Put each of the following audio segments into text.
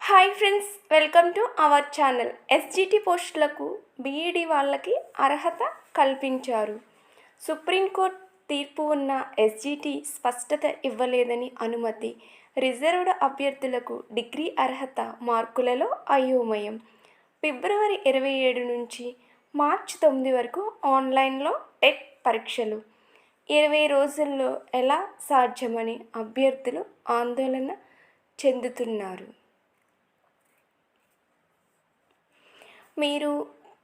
Hi friends, welcome to our channel. SGT పోస్టులకు BEd వాళ్ళకి అర్హత కల్పించారు. సుప్రీంకోర్టు తీర్పు ఉన్న ఎస్జిటి స్పష్టత ఇవ్వలేదని అనుమతి. రిజర్వ్డ్ అభ్యర్థులకు డిగ్రీ అర్హత మార్కులలో అయోమయం. ఫిబ్రవరి 27 నుంచి మార్చి 9 వరకు ఆన్లైన్లో టెట్ పరీక్షలు. 20 రోజుల్లో ఎలా సాధ్యమని అభ్యర్థులు ఆందోళన చెందుతున్నారు. మీరు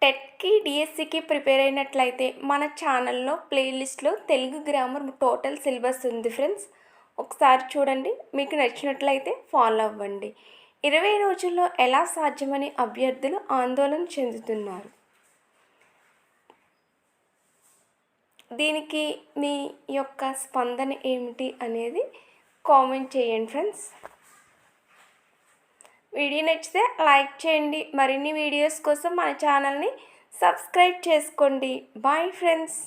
టెట్కి డిఎస్సికి ప్రిపేర్ అయినట్లయితే మన ఛానల్లో ప్లేలిస్ట్లో తెలుగు గ్రామర్ టోటల్ సిలబస్ ఉంది ఫ్రెండ్స్. ఒకసారి చూడండి, మీకు నచ్చినట్లయితే ఫాలో అవ్వండి. 20 రోజుల్లో ఎలా సాధ్యమని అభ్యర్థులు ఆందోళన చెందుతున్నారు. దీనికి మీ యొక్క స్పందన ఏమిటి అనేది కామెంట్ చేయండి ఫ్రెండ్స్. వీడియో నచ్చితే లైక్ చేయండి. మరిన్ని వీడియోస్ కోసం మన ఛానల్ని సబ్స్క్రైబ్ చేసుకోండి. Bye friends.